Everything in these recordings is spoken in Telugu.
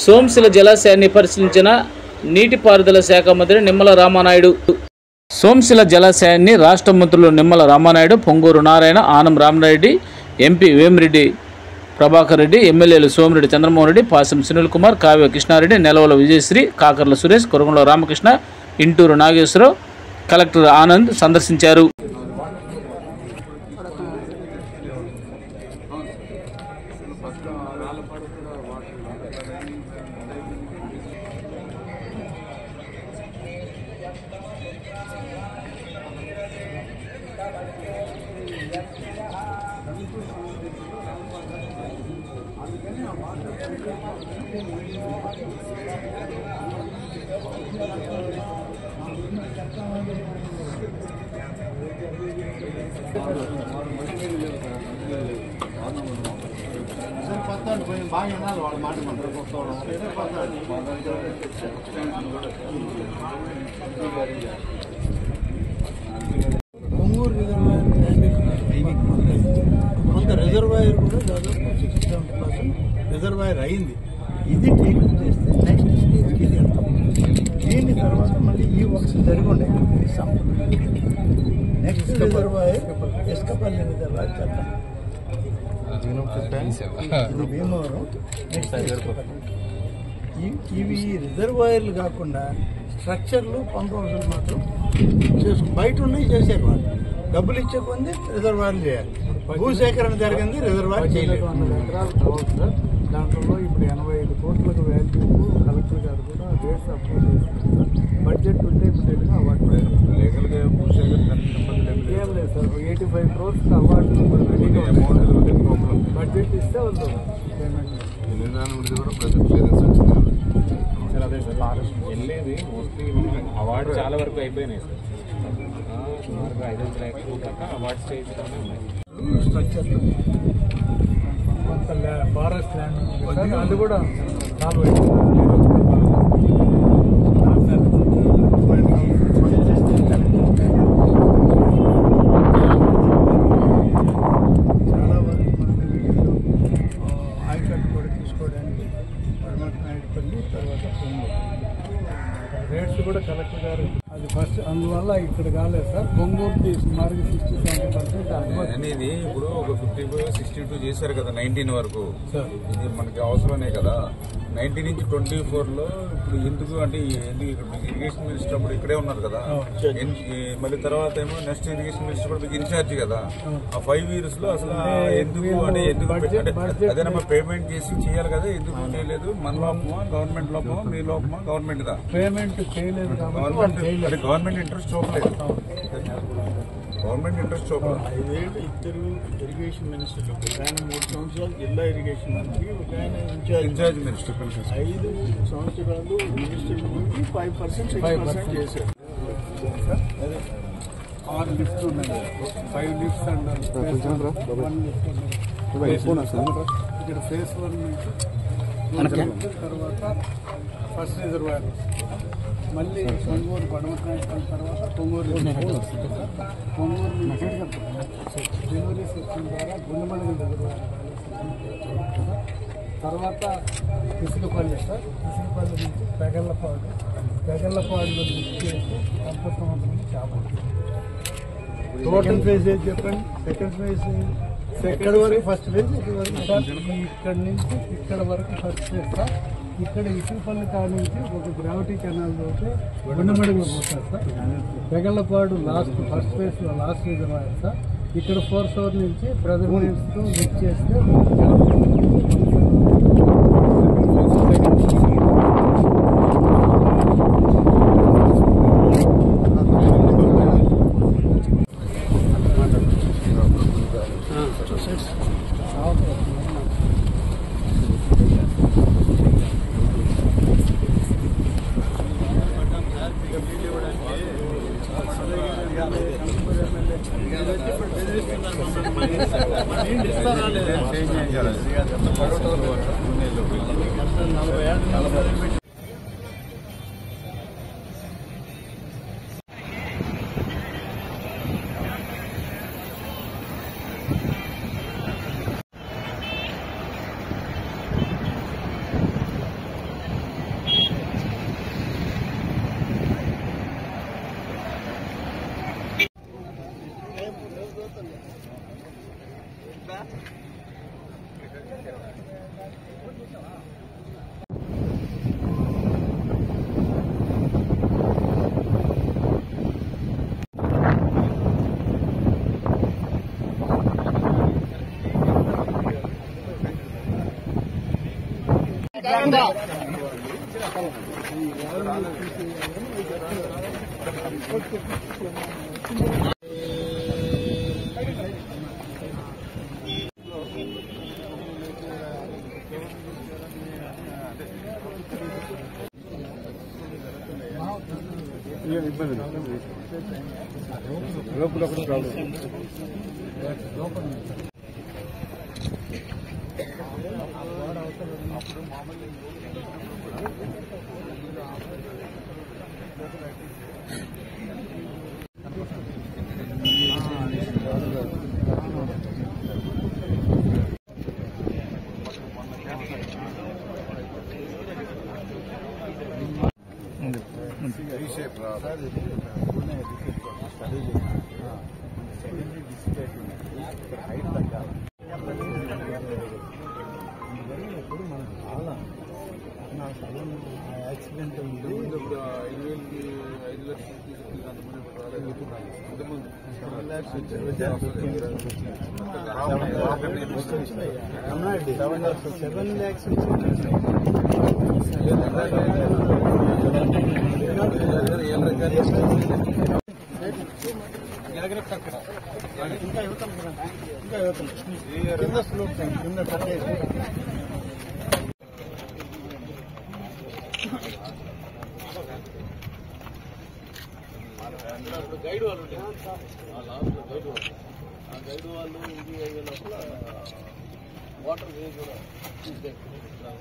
సోంశిల జలాశయాన్ని పరిశీలించిన నీటిపారుదల శాఖ మంత్రి నిమ్మల రామానాయుడు. సోంశిల జలాశయాన్ని రాష్ట్ర మంత్రులు నిమ్మల రామానాయుడు, పొంగూరు నారాయణ, ఆనం రామరెడ్డి, ఎంపీ వేమిరెడ్డి ప్రభాకర్ రెడ్డి, ఎమ్మెల్యేలు సోమిరెడ్డి చంద్రమోహన్ రెడ్డి, పాసం సునీల్ కుమార్, కావ్య కృష్ణారెడ్డి, నెలవల విజయశ్రీ, కాకర్ల సురేష్, కొరగంలో రామకృష్ణ, ఇంటూరు నాగేశ్వరరావు, కలెక్టర్ ఆనంద్ సందర్శించారు. పొంగూరు కొంత రిజర్వాయర్ కూడా దాదాపు 60-70% రిజర్వాయర్ అయింది. ఇది టేకప్ చేస్తే నెక్స్ట్ స్టేజ్కి ఇది వెళ్తాం. దీని తర్వాత మళ్ళీ ఈ వర్క్స్ జరిగి ఉన్నాయి. నెక్స్ట్ రిజర్వాయర్ ఎస్కపల్లి రిజర్వాయర్ చేద్దాం. ఇది భీమవరం, నెక్స్ట్ ఇవి రిజర్వాయర్లు కాకుండా స్ట్రక్చర్లు పంప్ హౌస్లు మాత్రం బయట ఉన్నాయి చేసేది. వాళ్ళు డబ్బులు ఇచ్చే కొంది రిజర్వాయర్లు చేయాలి. భూసేకరణ జరిగింది, రిజర్వాయర్ చేయలేదు. దాంట్లో ఇప్పుడు 85 కోట్లకు వాల్యూ కలెక్టర్ గారు కూడా రేట్స్ అప్రూవ్ చేస్తున్నారు. బడ్జెట్ ఉంటే ఇమీడియట్గా అవార్డు లీగల్గా భూసేకరణ ఏం లేదు సార్. 85 crores అవార్డు రెడీగా బడ్జెట్ ఇస్తే వాళ్ళు పేమెంట్ సార్. అదే సార్ ఫారెస్ట్ వెళ్ళేది మోస్ట్లీ అవార్డు చాలా వరకు అయిపోయినాయి సార్. సుమారుగా 5 లక్షల దాకా అవార్డు స్టేజ్లోనే ఉన్నాయి. స్ట్రక్చర్లు కొంత ఫారెస్ట్ ల్యాండ్ అది కూడా చాలా చాలా వరకు ఐకట్ కూడా తీసుకోవడానికి పరమాత్మపల్లి తర్వాత రేట్స్ కూడా కలెక్టర్ గారు అది ఫస్ట్ అందువల్ల ఇక్కడ కాలేదు సార్. పొంగూరుకి సుమారుగా 60-70% అనేది ఇప్పుడు ఒక 55-62 చేశారు కదా 19 వరకు. ఇది మనకి అవసరమే కదా. 19 నుంచి 24లో ఇప్పుడు ఎందుకు అంటే ఇరిగేషన్ మినిస్టర్ అప్పుడు ఇక్కడే ఉన్నారు కదా. మళ్ళీ తర్వాత ఏమో నెక్స్ట్ ఇరిగేషన్ మినిస్టర్ కూడా మీకు ఇన్ఛార్జ్ కదా. ఆ 5 years లో అసలు ఎందుకు అంటే అదేనమ్మా పేమెంట్ చేసి చేయాలి కదా. ఎందుకు చేయలేదు? మన లోపమా, గవర్నమెంట్ లోపమా, మీ లోపమా, గవర్నమెంట్ దా? పేమెంట్ చేయలేదు. గవర్నమెంట్ ఇంట్రెస్ట్ చూపలేదు. గవర్నమెంట్ ఇంట్రెస్ట్ చూపలేదు. 5 ఏళ్ళు ఇద్దరు ఇరిగేషన్ మినిస్టర్లు, ఒక ఆయన 3 సంవత్సరాలు జిల్లా ఇరిగేషన్ మంత్రి, ఒక ఆయన ఇన్ఛార్జ్ మినిస్టర్. 5 సంవత్సరాలు మినిస్టర్ నుంచి 5% 6% చేశారు. 6 లిఫ్ట్స్ ఉన్నాయి. 5 లిఫ్ట్స్ అండ్ 1 లిఫ్ట్ ఇక్కడ ఫేస్ 1 నుంచి తర్వాత ఫస్ట్ రిజర్వాయర్, మళ్ళీ పొంగూరు పడమకాయల తర్వాత పొంగూరు నుంచి డెలివరీస్ వచ్చిన ద్వారా గుండెమణి రిజర్వాయర్, తర్వాత ఇసుకపల్లి సార్. ఇసుకపల్లి నుంచి పెగళ్ళపాడులో లిఫ్ట్ చేసి కంప సంవత్సరం చేపలు. టోటల్ ఫేజ్ ఏది చెప్పండి? సెకండ్ ఫేజ్ ఎక్కడి వరకు? ఫస్ట్ ఫేజ్ ఇక్కడ నుంచి ఇక్కడ వరకు ఫస్ట్ ఫేజ్ సార్. ఇక్కడ ఇసుకపల్లి కాడ నుంచి ఒక గ్రావిటీ కెనాల్ తోటి గుండెమడిగా పోతారు సార్. పెగళ్ళపాడు లాస్ట్ ఫస్ట్ ఫేజ్లో లాస్ట్ రిజర్వాయర్ సార్. ఇక్కడ 4 నుంచి ప్రెజర్వేషన్తో లిఫ్ట్ చేస్తే యాక్సిడెంట్ ఇంకా యువతం కింద స్లోప్ కింద కట్టేసి గైడ్ వాళ్ళు గైడ్ వాళ్ళు ఇది అయ్యే లోపల వాటర్ వే కూడా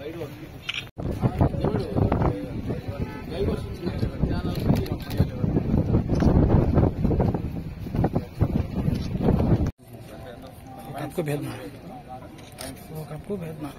గైడ్ వాళ్ళు గైడ్ వస్తుంది आपको भेजना वो आपको भेजना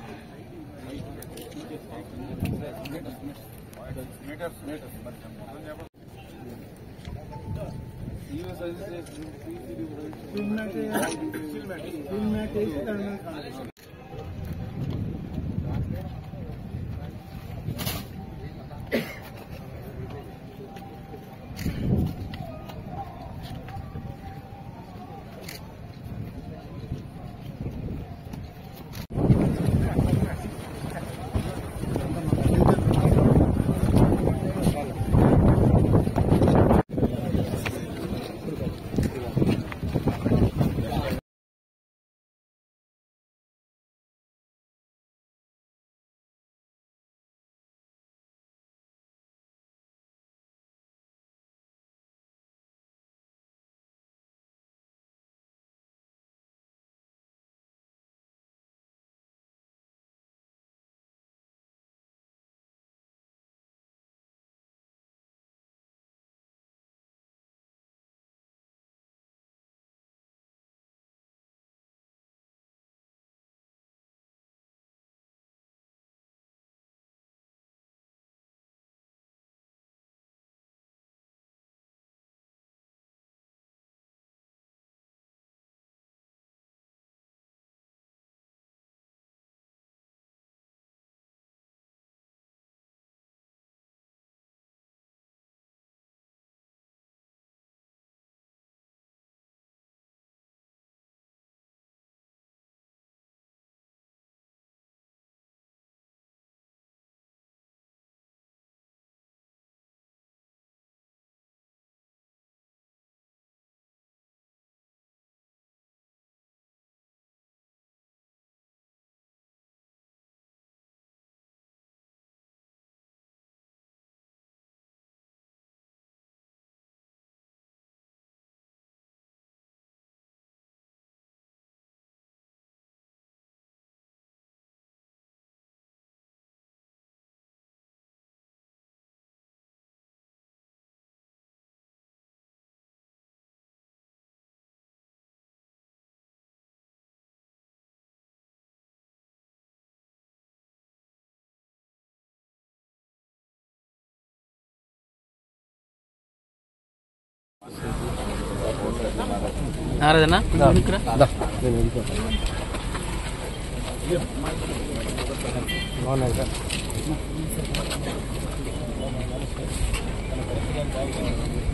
నారదనా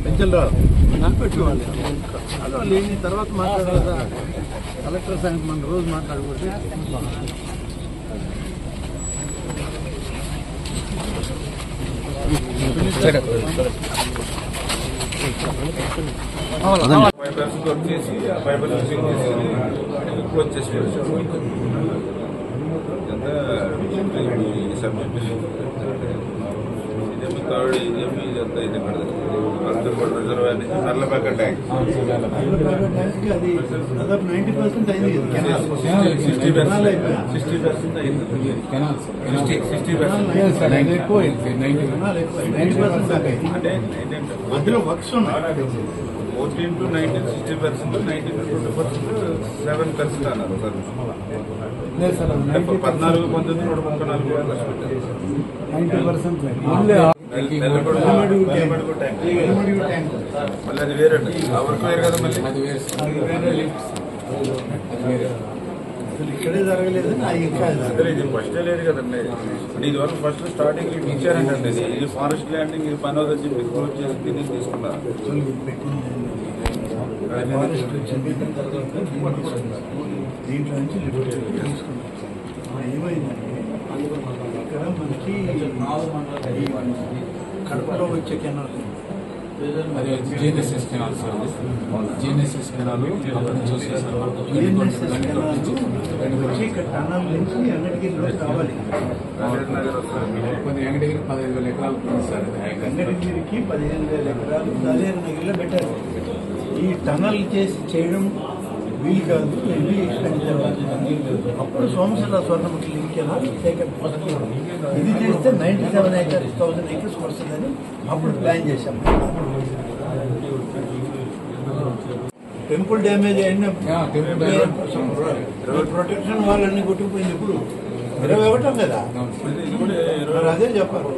పెంచలు పెట్టుకోవాలి అదే వాళ్ళు ఏంటి తర్వాత మాట్లాడాలి కలెక్టర్ సంగతి మన రోజు మాట్లాడకూడదు. వచ్చేసి ఆ ఫైబర్ క్లోజ్ చేసి సబ్జెక్ట్ ఇదేమి థర్డ్ ఇదేమి ఇదంతా ఇది కడతారు రిజర్వాయర్ నుంచి నల్లబెక్క ట్యాంక్ అది దాదాపు 90% అయింది. 60% అయింది. 60% అంటే మధ్యలో వర్క్స్ ఉన్నాయి. 14 to 19 60%, 19 to 20% 7% అన్నారు సార్. 14, 19, 134 మళ్ళీ అది వేరండి. ఆ వర్క్ వేరు కదా మళ్ళీ ఇక్కడే జరగలేదు. ఇది ఫస్టే లేదు కదండి. ఇది వరకు ఫస్ట్ స్టార్టింగ్ ఇచ్చారంటే ఇది ఫారెస్ట్ ల్యాండింగ్ ఇది పని అవుతుంది చెప్పి క్లోజ్ చేసి దీన్ని తీసుకున్నారు. దీంట్లో నుంచి ఏమైందంటే ఇక్కడ మనకి కడపలో వచ్చే canal GNSS canal sir. GNSS canal వచ్చి ఇక్కడ టనల్ నుంచి వెంకటగిరిలో కావాలి. వెంకటగిరి 15,000 ఎకరాలు సార్. వెంకటగిరికి 15,000 ఎకరాలు దాలేరు నగర్లో పెట్టారు. ఈ టనల్ చేసి చేయడం వీలు కాదు, హెవీ ఎక్స్పెండిచర్. అప్పుడు సోమశిల స్వర్ణముఖి లింక్ కెనాల్ ఇది చేస్తే 97,000 acres వస్తుందని అప్పుడు ప్లాన్ చేశాం. టెంపుల్ డ్యామేజ్ అయిన ప్రొటెక్షన్ వాళ్ళన్నీ కొట్టుకుపోయింది. ఇప్పుడు 21 కదా, మరి అదే చెప్పారు.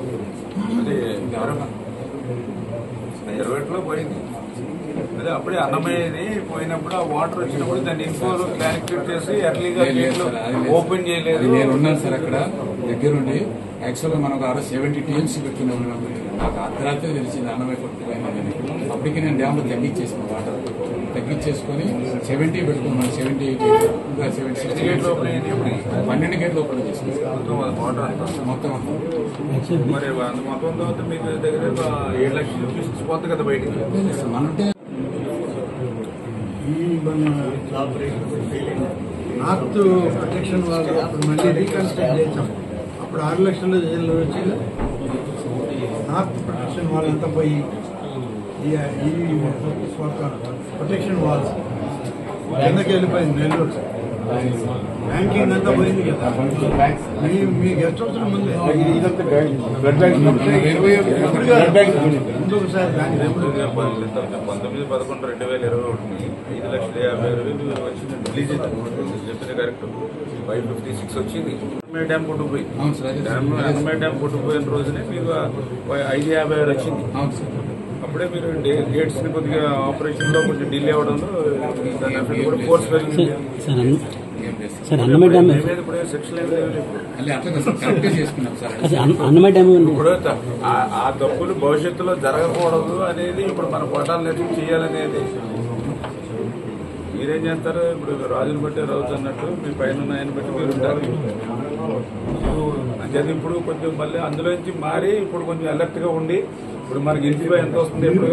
20లో పోయింది. అదే అప్పుడే అన్నమయ్యేది పోయినప్పుడు ఆ వాటర్ వచ్చినప్పుడు దాన్ని ఇన్ఫోలో క్లారిఫికేట్ చేసి ఎర్లీగా గేట్లు ఓపెన్ చేయలేదు. నేను ఉన్నాను సార్ అక్కడ దగ్గరుండి. యాక్చువల్గా మనకు 70 TMC పెట్టుకున్నాం. నాకు అర్ధరాత్రి తెలిసింది అన్నమయ్య కొట్టుకుపోయిందని. అప్పటికి నేను డ్యామ్లో తగ్గించేసిన వాటర్ తగ్గించేసుకొని 70 పెట్టుకున్నాను. 70 ఇంకా 76 గేట్లు ఓపెన్ అయ్యింది. 12 గేట్లు ఓపెన్ చేసుకున్నాను వాటర్ అంతా మొత్తం అంతా. మరి మొత్తం తర్వాత మీకు దగ్గర 7 లక్షల రూపీస్ పోతుంది కదా బయటికి. అంటే నార్త్ ప్రొటెక్షన్ వాళ్ళు అప్పుడు మళ్ళీ రీకన్స్ట్రక్ట్ చేసాం. అప్పుడు 6 లక్షల జైలు వచ్చి నార్త్ ప్రొటెక్షన్ వాళ్ళంతా పోయి ఈ ప్రొటెక్షన్ వాల్స్ కిందకి వెళ్ళిపోయింది. నెల్లూరు బ్యాంకింగ్ అంతా పోయింది కదా. మీ గెస్ట్ హౌస్ ముందు ముందు ఒకసారి 19/11/2021 5,50,000 వచ్చింది. రిలీజ్ చెప్పింది కరెక్ట్. 556 వచ్చింది. అన్నమయ్య డ్యామ్ కొట్టుకుపోయింది. అన్నమయ్య డ్యామ్ కొట్టుకుపోయిన రోజునే మీకు 5,50,000 వచ్చింది. అప్పుడే మీరు గేట్స్ ని కొద్దిగా ఆపరేషన్ లో కొంచెం డిలే అవడంలో కూడా ఫోర్స్ పెరిగింది. ఇప్పుడు ఆ తప్పులు భవిష్యత్తులో జరగకూడదు అనేది ఇప్పుడు మన పోటాలు నేర్చి చేయాలనేది. మీరేం చేస్తారు? ఇప్పుడు రాజుని బట్టి రాజు అన్నట్టు మీ పైన ఆయన బట్టి మీరు ఉంటారు. అంటే ఇప్పుడు కొంచెం మళ్ళీ అందులోంచి మారి ఇప్పుడు కొంచెం అలర్ట్ గా ఉండి ఇప్పుడు మనకి ఇంటిపై ఎంత వస్తుంది ఎప్పుడు